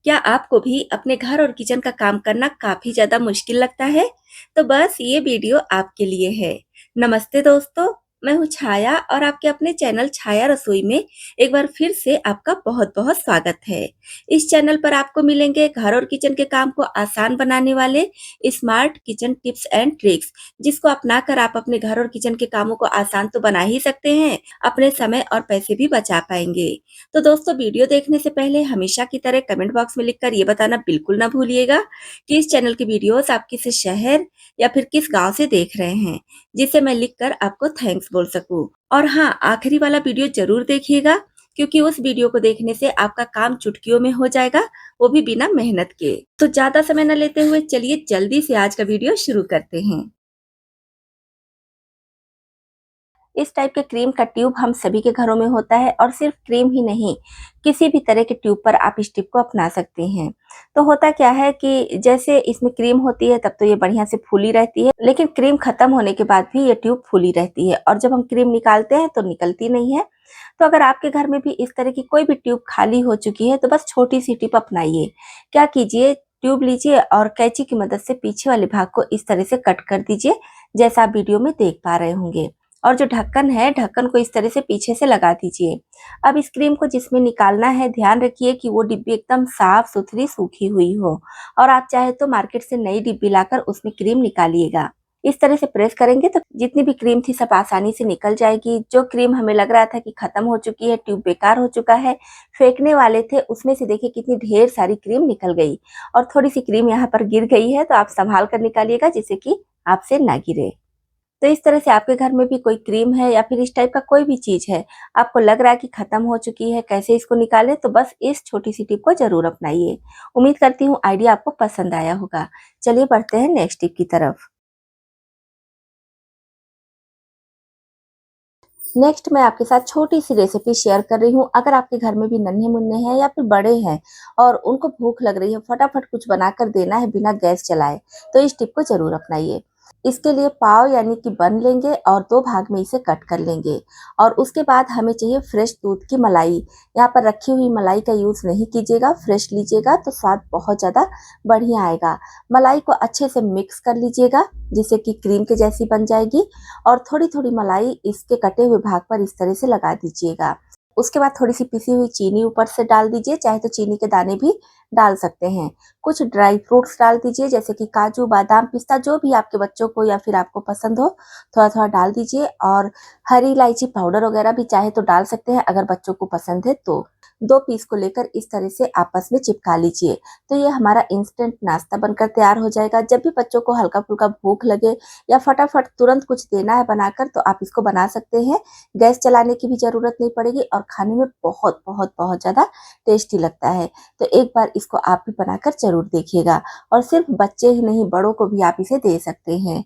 क्या आपको भी अपने घर और किचन का काम करना काफ़ी ज़्यादा मुश्किल लगता है? तो बस ये वीडियो आपके लिए है। नमस्ते दोस्तों, मैं हूँ छाया और आपके अपने चैनल छाया रसोई में एक बार फिर से आपका बहुत-बहुत स्वागत है। इस चैनल पर आपको मिलेंगे घर और किचन के काम को आसान बनाने वाले smart kitchen tips and tricks, जिसको अपनाकर आप अपने घर और किचन के कामों को आसान तो बना ही सकते हैं, अपने समय और पैसे भी बचा पाएंगे। तो दोस्तों, वीडियो देखने से पहले हमेशा की तरह कमेंट बॉक्स में लिखकर ये बताना बिल्कुल ना भूलिएगा कि इस चैनल की वीडियोस आप किस शहर या फिर किस गांव से देख रहे हैं, जिसे मैं लिखकर आपको थैंक्स बोल सकूं। और हाँ, आखिरी वाला वीडियो जरूर देखिएगा, क्योंकि उस वीडियो को देखने से आपका काम चुटकियों में हो जाएगा, वो भी बिना मेहनत के। तो ज्यादा समय न लेते हुए चलिए जल्दी से आज का वीडियो शुरू करते हैं। इस टाइप के क्रीम का ट्यूब हम सभी के घरों में होता है और सिर्फ क्रीम ही नहीं, किसी भी तरह के ट्यूब पर आप इस टिप को अपना सकते हैं। तो होता क्या है कि जैसे इसमें क्रीम होती है तब तो ये बढ़िया से फूली रहती है, लेकिन क्रीम खत्म होने के बाद भी ये ट्यूब फूली रहती है और जब हम क्रीम निकालते हैं तो निकलती नहीं है। तो अगर आपके घर में भी इस तरह की कोई भी ट्यूब खाली हो चुकी है तो बस छोटी सी टिप अपनाइए। क्या कीजिए, ट्यूब लीजिए और कैंची की मदद से पीछे वाले भाग को इस तरह से कट कर दीजिए, जैसा आप वीडियो में देख पा रहे होंगे। और जो ढक्कन है, ढक्कन को इस तरह से पीछे से लगा दीजिए। अब इस क्रीम को जिसमें निकालना है, ध्यान रखिए कि वो डिब्बी एकदम साफ सुथरी सूखी हुई हो और आप चाहे तो मार्केट से नई डिब्बी लाकर उसमें क्रीम निकालिएगा। इस तरह से प्रेस करेंगे तो जितनी भी क्रीम थी सब आसानी से निकल जाएगी। जो क्रीम हमें लग रहा था कि खत्म हो चुकी है, ट्यूब बेकार हो चुका है, फेंकने वाले थे, उसमें से देखिए कितनी ढेर सारी क्रीम निकल गई। और थोड़ी सी क्रीम यहाँ पर गिर गई है तो आप संभाल कर निकालिएगा, जिससे कि आपसे ना गिरे। तो इस तरह से आपके घर में भी कोई क्रीम है या फिर इस टाइप का कोई भी चीज़ है, आपको लग रहा है कि खत्म हो चुकी है, कैसे इसको निकालें, तो बस इस छोटी सी टिप को ज़रूर अपनाइए। उम्मीद करती हूँ आइडिया आपको पसंद आया होगा। चलिए बढ़ते हैं नेक्स्ट टिप की तरफ। नेक्स्ट मैं आपके साथ छोटी सी रेसिपी शेयर कर रही हूँ। अगर आपके घर में भी नन्हे-मुन्ने हैं या फिर बड़े हैं और उनको भूख लग रही है, फटाफट कुछ बनाकर देना है बिना गैस जलाए, तो इस टिप को ज़रूर अपनाइए। इसके लिए पाव यानी कि बन लेंगे और 2 भाग में इसे कट कर लेंगे और उसके बाद हमें चाहिए फ्रेश दूध की मलाई। यहाँ पर रखी हुई मलाई का यूज़ नहीं कीजिएगा, फ्रेश लीजिएगा तो स्वाद बहुत ज़्यादा बढ़िया आएगा। मलाई को अच्छे से मिक्स कर लीजिएगा, जिससे कि क्रीम के जैसी बन जाएगी और थोड़ी-थोड़ी मलाई इसके कटे हुए भाग पर इस तरह से लगा दीजिएगा। उसके बाद थोड़ी-सी पिसी हुई चीनी ऊपर से डाल दीजिए, चाहे तो चीनी के दाने भी डाल सकते हैं। कुछ ड्राई फ्रूट्स डाल दीजिए, जैसे कि काजू, बादाम, पिस्ता, जो भी आपके बच्चों को या फिर आपको पसंद हो, थोड़ा-थोड़ा डाल दीजिए और हरी इलायची पाउडर वगैरह भी चाहे तो डाल सकते हैं अगर बच्चों को पसंद है तो। 2 पीस को लेकर इस तरह से आपस में चिपका लीजिए। तो ये हमारा इंस्टेंट नाश्ता बनकर तैयार हो जाएगा। जब भी बच्चों को हल्का-फुल्का भूख लगे या फटाफट तुरंत कुछ देना है बनाकर, तो आप इसको बना सकते हैं। गैस चलाने की भी ज़रूरत नहीं पड़ेगी और खाने में बहुत, बहुत, बहुत ज़्यादा टेस्टी लगता है। तो एक बार इसको आप भी बनाकर ज़रूर देखिएगा और सिर्फ बच्चे ही नहीं, बड़ों को भी आप इसे दे सकते हैं।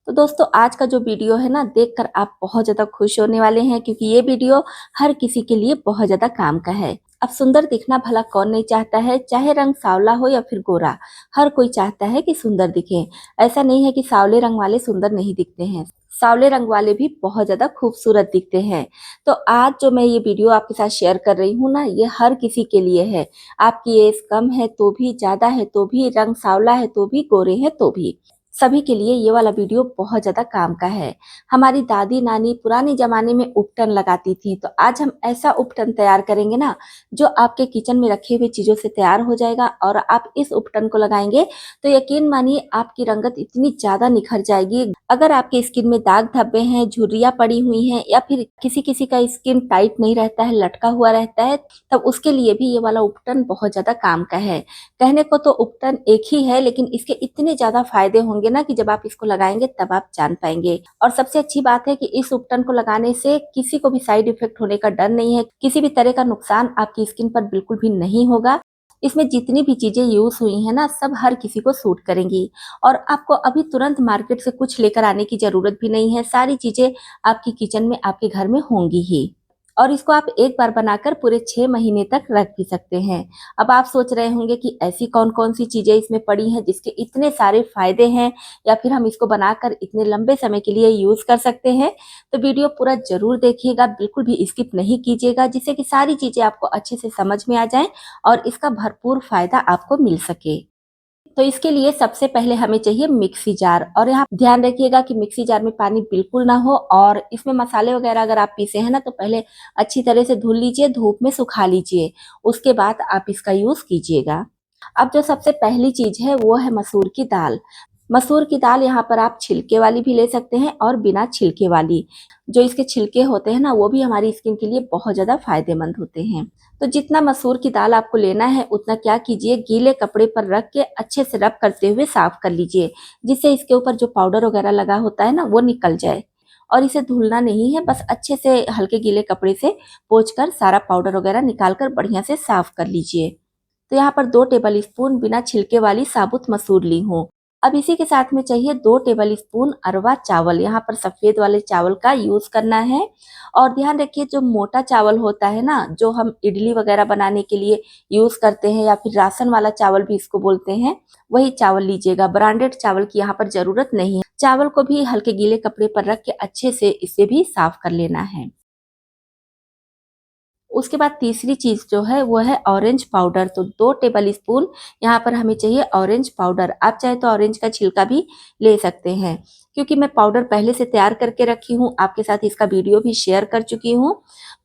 तो दोस्तों, आज का जो वीडियो है ना, देखकर आप बहुत ज़्यादा खुश होने वाले हैं, क्योंकि ये वीडियो हर किसी के लिए बहुत ज़्यादा काम का है। अब सुंदर दिखना भला कौन नहीं चाहता है, चाहे रंग सांवला हो या फिर गोरा, हर कोई चाहता है कि सुंदर दिखे। ऐसा नहीं है कि सांवले रंग वाले सुंदर नहीं दिखते हैं, सांवले रंग वाले भी बहुत ज़्यादा खूबसूरत दिखते हैं। तो आज जो मैं ये वीडियो आपके साथ शेयर कर रही हूँ ना, ये हर किसी के लिए है। आपकी एज कम है तो भी, ज़्यादा है तो भी, रंग सांवला है तो भी, गोरे हैं तो भी, सभी के लिए ये वाला वीडियो बहुत ज़्यादा काम का है। हमारी दादी-नानी पुराने ज़माने में उपटन लगाती थी, तो आज हम ऐसा उपटन तैयार करेंगे ना, जो आपके किचन में रखे हुए चीज़ों से तैयार हो जाएगा और आप इस उपटन को लगाएँगे, तो यकीन मानिए आपकी रंगत इतनी ज़्यादा निखर जाएगी। अगर आपकी स्किन में दाग धब्बे हैं, झुर्रियाँ पड़ी हुई हैं या फिर किसी-किसी का स्किन टाइट नहीं रहता है, लटका हुआ रहता है, तब उसके लिए भी ये वाला उपटन बहुत ज़्यादा काम का है। कहने को तो उपटन एक ही है, लेकिन इसके इतने ज़्यादा फ़ायदे होंगे ना कि जब आप इसको लगाएँगे तब आप जान पाएँगे। और सबसे अच्छी बात है कि इस उपटन को लगाने से किसी को भी साइड इफ़ेक्ट होने का डर नहीं है, किसी भी तरह का नुकसान आपकी स्किन पर बिल्कुल भी नहीं होगा। इसमें जितनी भी चीज़ें यूज़ हुई हैं ना, सब हर किसी को सूट करेंगी और आपको अभी तुरंत मार्केट से कुछ लेकर आने की ज़रूरत भी नहीं है, सारी चीज़ें आपकी किचन में, आपके घर में होंगी ही। और इसको आप एक बार बनाकर पूरे 6 महीने तक रख भी सकते हैं। अब आप सोच रहे होंगे कि ऐसी कौन-कौन सी चीज़ें इसमें पड़ी हैं जिसके इतने सारे फ़ायदे हैं या फिर हम इसको बनाकर इतने लंबे समय के लिए यूज़ कर सकते हैं। तो वीडियो पूरा ज़रूर देखिएगा, बिल्कुल भी स्किप नहीं कीजिएगा, जिससे कि सारी चीज़ें आपको अच्छे से समझ में आ जाएँ और इसका भरपूर फ़ायदा आपको मिल सके। तो इसके लिए सबसे पहले हमें चाहिए मिक्सी जार, और यहाँ ध्यान रखिएगा कि मिक्सी जार में पानी बिल्कुल ना हो, और इसमें मसाले वगैरह अगर आप पीसे हैं ना तो पहले अच्छी तरह से धुल लीजिए, धूप में सुखा लीजिए, उसके बाद आप इसका यूज़ कीजिएगा। अब जो सबसे पहली चीज़ है वो है मसूर की दाल। मसूर की दाल यहाँ पर आप छिलके वाली भी ले सकते हैं और बिना छिलके वाली। जो इसके छिलके होते हैं ना वो भी हमारी स्किन के लिए बहुत ज़्यादा फायदेमंद होते हैं। तो जितना मसूर की दाल आपको लेना है उतना क्या कीजिए, गीले कपड़े पर रख के अच्छे से रब करते हुए साफ कर लीजिए, जिससे इसके ऊपर जो पाउडर वगैरह लगा होता है ना वो निकल जाए। और इसे धुलना नहीं है, बस अच्छे से हल्के गीले कपड़े से पोंछ कर सारा पाउडर वगैरह निकाल कर बढ़िया से साफ कर लीजिए। तो यहाँ पर 2 टेबल स्पून बिना छिलके वाली साबुत मसूर ली हूँ। अब इसी के साथ में चाहिए 2 टेबल स्पून अरवा चावल, यहाँ पर सफ़ेद वाले चावल का यूज़ करना है। और ध्यान रखिए जो मोटा चावल होता है ना, जो हम इडली वगैरह बनाने के लिए यूज़ करते हैं या फिर राशन वाला चावल भी इसको बोलते हैं, वही चावल लीजिएगा। ब्रांडेड चावल की यहाँ पर ज़रूरत नहीं है। चावल को भी हल्के गीले कपड़े पर रख के अच्छे से इसे भी साफ कर लेना है। उसके बाद तीसरी चीज़ जो है वो है ऑरेंज पाउडर। तो 2 टेबल स्पून यहाँ पर हमें चाहिए ऑरेंज पाउडर। आप चाहे तो ऑरेंज का छिलका भी ले सकते हैं। क्योंकि मैं पाउडर पहले से तैयार करके रखी हूँ, आपके साथ इसका वीडियो भी शेयर कर चुकी हूँ।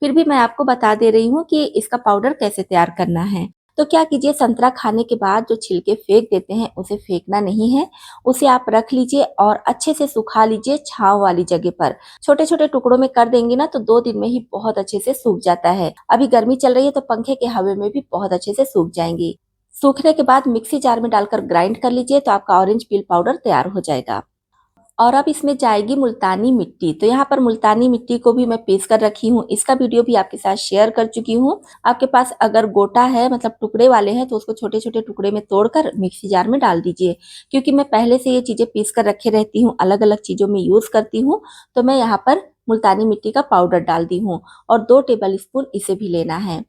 फिर भी मैं आपको बता दे रही हूँ कि इसका पाउडर कैसे तैयार करना है। तो क्या कीजिए, संतरा खाने के बाद जो छिलके फेंक देते हैं उसे फेंकना नहीं है। उसे आप रख लीजिए और अच्छे से सुखा लीजिए छाँव वाली जगह पर। छोटे-छोटे टुकड़ों में कर देंगे ना तो 2 दिन में ही बहुत अच्छे से सूख जाता है। अभी गर्मी चल रही है तो पंखे के हवा में भी बहुत अच्छे से सूख जाएंगी। सूखने के बाद मिक्सी जार में डालकर ग्राइंड कर लीजिए तो आपका ऑरेंज पील पाउडर तैयार हो जाएगा। और अब इसमें जाएगी मुल्तानी मिट्टी। तो यहाँ पर मुल्तानी मिट्टी को भी मैं पीस कर रखी हूँ, इसका वीडियो भी आपके साथ शेयर कर चुकी हूँ। आपके पास अगर गोटा है, मतलब टुकड़े वाले हैं, तो उसको छोटे-छोटे टुकड़े में तोड़कर मिक्सी जार में डाल दीजिए। क्योंकि मैं पहले से ये चीज़ें पीस कर रखे रहती हूँ, अलग-अलग चीज़ों में यूज़ करती हूँ, तो मैं यहाँ पर मुल्तानी मिट्टी का पाउडर डाल दी हूँ और 2 टेबल स्पून इसे भी लेना है।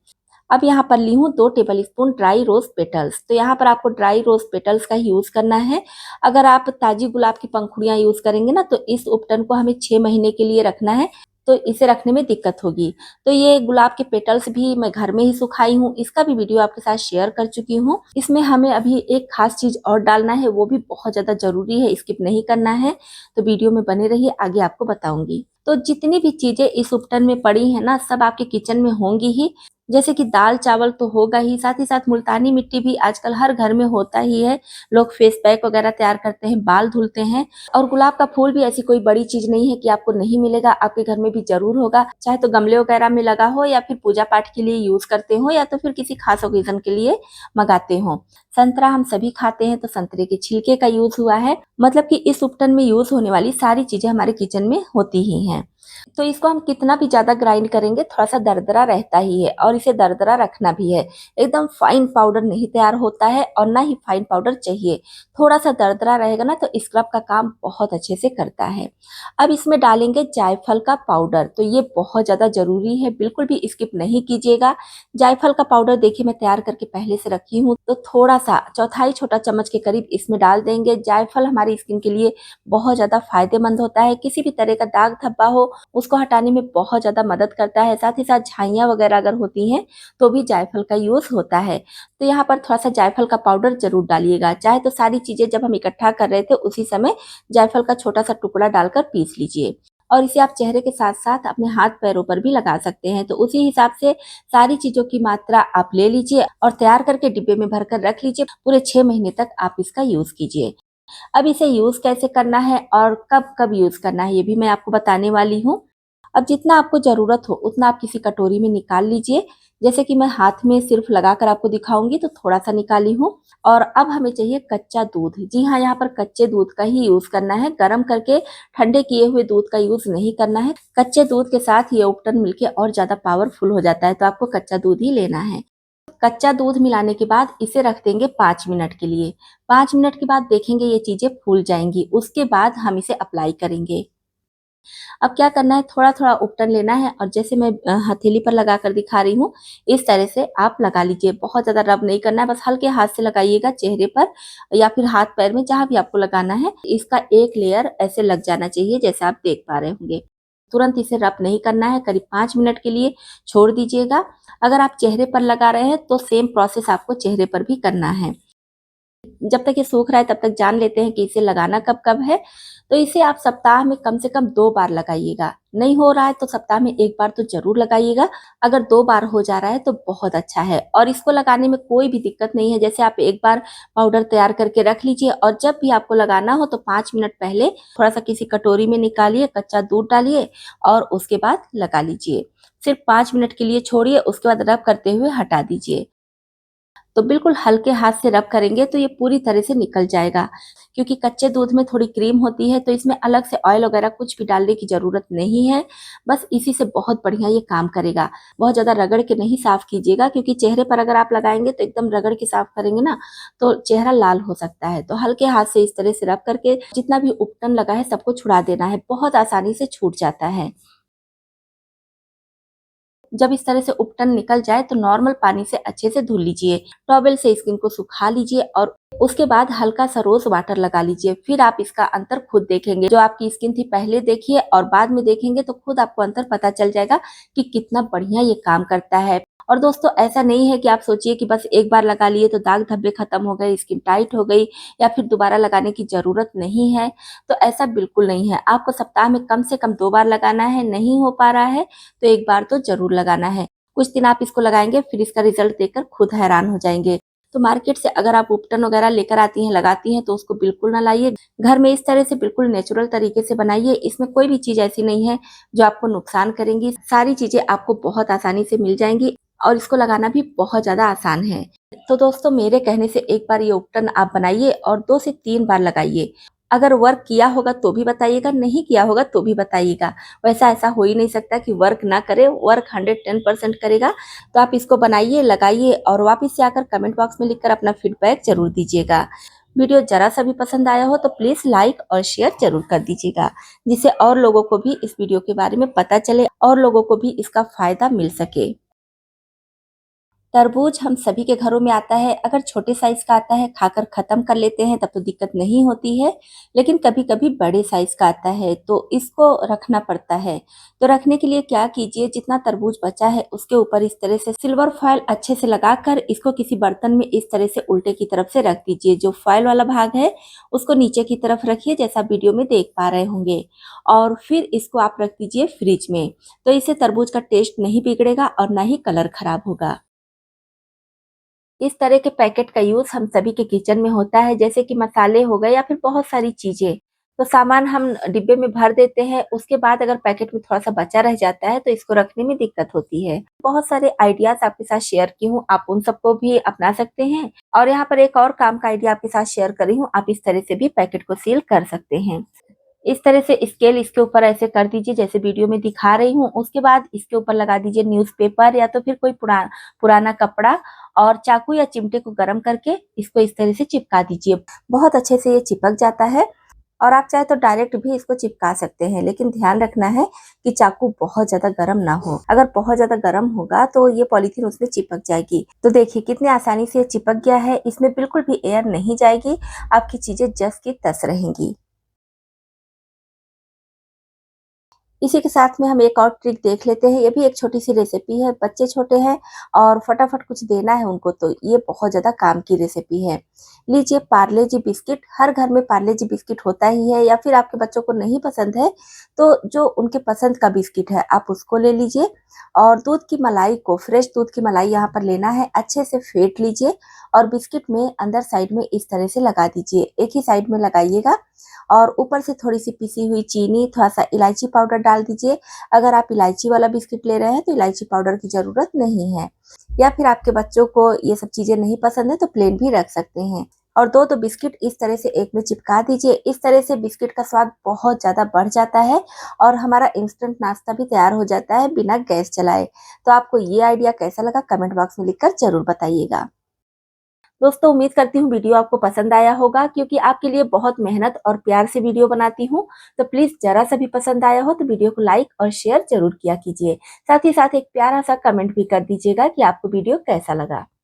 अब यहाँ पर ली हूँ 2 टेबल स्पून ड्राई रोज़ पेटल्स। तो यहाँ पर आपको ड्राई रोज़ पेटल्स का ही यूज़ करना है। अगर आप ताज़ी गुलाब की पंखुड़ियाँ यूज़ करेंगे ना तो इस उपटन को हमें 6 महीने के लिए रखना है, तो इसे रखने में दिक्कत होगी। तो ये गुलाब के पेटल्स भी मैं घर में ही सुखाई हूँ, इसका भी वीडियो आपके साथ शेयर कर चुकी हूँ। इसमें हमें अभी एक खास चीज़ और डालना है, वो भी बहुत ज़्यादा ज़रूरी है, स्किप नहीं करना है। तो वीडियो में बने रहिए, आगे आपको बताऊँगी। तो जितनी भी चीज़ें इस उपटन में पड़ी हैं ना, सब आपके किचन में होंगी ही। जैसे कि दाल चावल तो होगा ही साथ मुल्तानी मिट्टी भी आजकल हर घर में होता ही है। लोग फेस पैक वगैरह तैयार करते हैं, बाल धुलते हैं। और गुलाब का फूल भी ऐसी कोई बड़ी चीज़ नहीं है कि आपको नहीं मिलेगा, आपके घर में भी ज़रूर होगा। चाहे तो गमले वगैरह में लगा हो या फिर पूजा पाठ के लिए यूज़ करते हो या तो फिर किसी खास ओकेज़न के लिए मँगाते हो। संतरा हम सभी खाते हैं तो संतरे के छिलके का यूज़ हुआ है। मतलब कि इस उपटन में यूज़ होने वाली सारी चीज़ें हमारे किचन में होती ही हैं। तो इसको हम कितना भी ज़्यादा ग्राइंड करेंगे थोड़ा-सा दरदरा रहता ही है और इसे दरदरा रखना भी है। एकदम फाइन पाउडर नहीं तैयार होता है और ना ही फाइन पाउडर चाहिए। थोड़ा-सा दरदरा रहेगा ना तो स्क्रब का काम बहुत अच्छे से करता है। अब इसमें डालेंगे जायफल का पाउडर, तो ये बहुत ज़्यादा ज़रूरी है, बिल्कुल भी स्किप नहीं कीजिएगा। जायफल का पाउडर देखिए मैं तैयार करके पहले से रखी हूँ, तो थोड़ा-सा चौथाई छोटा चम्मच के करीब इसमें डाल देंगे। जायफल हमारी स्किन के लिए बहुत ज़्यादा फायदेमंद होता है। किसी भी तरह का दाग धब्बा हो उसको हटाने में बहुत ज़्यादा मदद करता है। साथ ही साथ झाइयाँ वगैरह अगर होती हैं तो भी जायफल का यूज़ होता है। तो यहाँ पर थोड़ा-सा जायफल का पाउडर ज़रूर डालिएगा। चाहे तो सारी चीज़ें जब हम इकट्ठा कर रहे थे उसी समय जायफल का छोटा-सा टुकड़ा डालकर पीस लीजिए। और इसे आप चेहरे के साथ-साथ अपने हाथ-पैरों पर भी लगा सकते हैं। तो उसी हिसाब से सारी चीज़ों की मात्रा आप ले लीजिए और तैयार करके डिब्बे में भरकर रख लीजिए। पूरे 6 महीने तक आप इसका यूज़ कीजिए। अब इसे यूज़ कैसे करना है और कब-कब यूज़ करना है ये भी मैं आपको बताने वाली हूँ। अब जितना आपको ज़रूरत हो उतना आप किसी कटोरी में निकाल लीजिए। जैसे कि मैं हाथ में सिर्फ लगाकर आपको दिखाऊँगी तो थोड़ा-सा निकाली हूँ। और अब हमें चाहिए कच्चा दूध। जी हाँ, यहाँ पर कच्चे दूध का ही यूज़ करना है, गरम करके ठंडे किए हुए दूध का यूज़ नहीं करना है। कच्चे दूध के साथ ये उपटन मिलके और ज़्यादा पावरफुल हो जाता है, तो आपको कच्चा दूध ही लेना है। कच्चा दूध मिलाने के बाद इसे रख देंगे 5 मिनट के लिए। 5 मिनट के बाद देखेंगे ये चीज़ें फूल जाएँगी, उसके बाद हम इसे अप्लाई करेंगे। अब क्या करना है, थोड़ा-थोड़ा उपटन लेना है और जैसे मैं हथेली पर लगा कर दिखा रही हूँ, इस तरह से आप लगा लीजिए। बहुत ज़्यादा रब नहीं करना है, बस हल्के हाथ से लगाइएगा चेहरे पर या फिर हाथ-पैर में, जहाँ भी आपको लगाना है। इसका एक लेयर ऐसे लग जाना चाहिए, जैसे आप देख पा रहे होंगे। तुरंत इसे रब नहीं करना है, करीब 5 मिनट के लिए छोड़ दीजिएगा। अगर आप चेहरे पर लगा रहे हैं, तो सेम प्रोसेस आपको चेहरे पर भी करना है। जब तक ये सूख रहा है तब तक जान लेते हैं कि इसे लगाना कब-कब है। तो इसे आप सप्ताह में कम से कम 2 बार लगाइएगा। नहीं हो रहा है तो सप्ताह में 1 बार तो ज़रूर लगाइएगा। अगर 2 बार हो जा रहा है तो बहुत अच्छा है और इसको लगाने में कोई भी दिक्कत नहीं है। जैसे आप एक बार पाउडर तैयार करके रख लीजिए और जब भी आपको लगाना हो तो 5 मिनट पहले थोड़ा-सा किसी कटोरी में निकालिए, कच्चा दूध डालिए और उसके बाद लगा लीजिए। सिर्फ 5 मिनट के लिए छोड़िए, उसके बाद रब करते हुए हटा दीजिए। तो बिल्कुल हल्के हाथ से रब करेंगे तो ये पूरी तरह से निकल जाएगा। क्योंकि कच्चे दूध में थोड़ी क्रीम होती है तो इसमें अलग से ऑयल वगैरह कुछ भी डालने की ज़रूरत नहीं है। बस इसी से बहुत बढ़िया ये काम करेगा। बहुत ज़्यादा रगड़ के नहीं साफ़ कीजिएगा, क्योंकि चेहरे पर अगर आप लगाएँगे तो एकदम रगड़ के साफ़ करेंगे ना, तो चेहरा लाल हो सकता है। तो हल्के हाथ से इस तरह से रब करके जितना भी उपटन लगा है सबको छुड़ा देना है। बहुत आसानी से छूट जाता है। जब इस तरह से उपटन निकल जाए तो नॉर्मल पानी से अच्छे से धुल लीजिए। टॉवल से स्किन को सुखा लीजिए और उसके बाद हल्का सा रोज़ वाटर लगा लीजिए। फिर आप इसका अंतर खुद देखेंगे। जो आपकी स्किन थी पहले देखिए और बाद में देखेंगे तो खुद आपको अंतर पता चल जाएगा कि कितना बढ़िया ये काम करता है। और दोस्तों, ऐसा नहीं है कि आप सोचिए कि बस एक बार लगा लिए तो दाग धब्बे खत्म हो गए, स्किन टाइट हो गई या फिर दोबारा लगाने की ज़रूरत नहीं है। तो ऐसा बिल्कुल नहीं है। आपको सप्ताह में कम से कम 2 बार लगाना है। नहीं हो पा रहा है तो 1 बार तो ज़रूर लगाना है। कुछ दिन आप इसको लगाएँगे, फिर इसका रिज़ल्ट देखकर खुद हैरान हो जाएँगे। तो मार्केट से अगर आप उपटन वगैरह लेकर आती हैं, लगाती हैं, तो उसको बिल्कुल ना लाइए। घर में इस तरह से बिल्कुल नेचुरल तरीके से बनाइए। इसमें कोई भी चीज़ ऐसी नहीं है जो आपको नुकसान करेंगी। सारी चीज़ें आपको बहुत आसानी से मिल जाएँगी और इसको लगाना भी बहुत ज़्यादा आसान है। तो दोस्तों, मेरे कहने से एक बार ये उपटन आप बनाइए और 2 से 3 बार लगाइए। अगर वर्क किया होगा तो भी बताइएगा, नहीं किया होगा तो भी बताइएगा। वैसा ऐसा हो ही नहीं सकता कि वर्क ना करे, वर्क 110% करेगा। तो आप इसको बनाइए, लगाइए और वापस से आकर कमेंट बॉक्स में लिखकर अपना फीडबैक ज़रूर दीजिएगा। वीडियो ज़रा सा भी पसंद आया हो तो प्लीज़ लाइक और शेयर ज़रूर कर दीजिएगा, जिससे और लोगों को भी इस वीडियो के बारे में पता चले और लोगों को भी इसका फ़ायदा मिल सके। तरबूज हम सभी के घरों में आता है। अगर छोटे साइज़ का आता है, खाकर ख़त्म कर लेते हैं तब तो दिक्कत नहीं होती है, लेकिन कभी-कभी बड़े साइज़ का आता है तो इसको रखना पड़ता है। तो रखने के लिए क्या कीजिए, जितना तरबूज बचा है उसके ऊपर इस तरह से सिल्वर फॉइल अच्छे से लगाकर इसको किसी बर्तन में इस तरह से उल्टे की तरफ से रख दीजिए। जो फॉइल वाला भाग है उसको नीचे की तरफ रखिए, जैसा वीडियो में देख पा रहे होंगे, और फिर इसको आप रख दीजिए फ्रिज में। तो इससे तरबूज का टेस्ट नहीं बिगड़ेगा और ना ही कलर खराब होगा। इस तरह के पैकेट का यूज़ हम सभी के किचन में होता है, जैसे कि मसाले हो गए या फिर बहुत सारी चीज़ें। तो सामान हम डिब्बे में भर देते हैं, उसके बाद अगर पैकेट में थोड़ा-सा बचा रह जाता है, तो इसको रखने में दिक्कत होती है। बहुत सारे आइडियाज़ आपके साथ शेयर की हूँ, आप उन सबको भी अपना सकते हैं। और यहाँ पर एक और काम का आइडिया आपके साथ शेयर कर रही हूँ, आप इस तरह से भी पैकेट को सील कर सकते हैं। इस तरह से स्केल इसके ऊपर ऐसे कर दीजिए जैसे वीडियो में दिखा रही हूँ। उसके बाद इसके ऊपर लगा दीजिए न्यूज़पेपर या तो फिर कोई पुराना कपड़ा, और चाकू या चिमटे को गरम करके इसको इस तरह से चिपका दीजिए। बहुत अच्छे से ये चिपक जाता है और आप चाहे तो डायरेक्ट भी इसको चिपका सकते हैं, लेकिन ध्यान रखना है कि चाकू बहुत ज़्यादा गरम ना हो। अगर बहुत ज़्यादा गरम होगा तो ये पॉलीथीन उसमें चिपक जाएगी। तो देखिए कितनी आसानी से ये चिपक गया है, इसमें बिल्कुल भी एयर नहीं जाएगी, आपकी चीज़ें जस की तस रहेंगी। इसी के साथ में हम एक और ट्रिक देख लेते हैं। ये भी एक छोटी-सी रेसिपी है। बच्चे छोटे हैं और फटाफट कुछ देना है उनको, तो ये बहुत ज़्यादा काम की रेसिपी है। लीजिए पार्ले जी बिस्किट, हर घर में पार्ले जी बिस्किट होता ही है, या फिर आपके बच्चों को नहीं पसंद है, तो जो उनके पसंद का बिस्किट है आप उसको ले लीजिए और दूध की मलाई को, फ्रेश दूध की मलाई यहाँ पर लेना है, अच्छे से फेंट लीजिए और बिस्किट में अंदर साइड में इस तरह से लगा दीजिए। एक ही साइड में लगाइएगा और ऊपर से थोड़ी-सी पिसी हुई चीनी, थोड़ा-सा इलायची पाउडर डाल दीजिए। अगर आप इलायची वाला बिस्किट ले रहे हैं तो इलायची पाउडर की ज़रूरत नहीं है, या फिर आपके बच्चों को ये सब चीज़ें नहीं पसंद है तो प्लेन भी रख सकते हैं। और 2-2 बिस्किट इस तरह से एक में चिपका दीजिए। इस तरह से बिस्किट का स्वाद बहुत ज़्यादा बढ़ जाता है और हमारा इंस्टेंट नाश्ता भी तैयार हो जाता है बिना गैस जलाए। तो आपको ये आइडिया कैसा लगा, कमेंट बॉक्स में लिखकर ज़रूर बताइएगा। दोस्तों उम्मीद करती हूँ वीडियो आपको पसंद आया होगा, क्योंकि आपके लिए बहुत मेहनत और प्यार से वीडियो बनाती हूँ। तो प्लीज़ ज़रा सा भी पसंद आया हो तो वीडियो को लाइक और शेयर ज़रूर किया कीजिए। साथ ही साथ एक प्यारा सा कमेंट भी कर दीजिएगा कि आपको वीडियो कैसा लगा।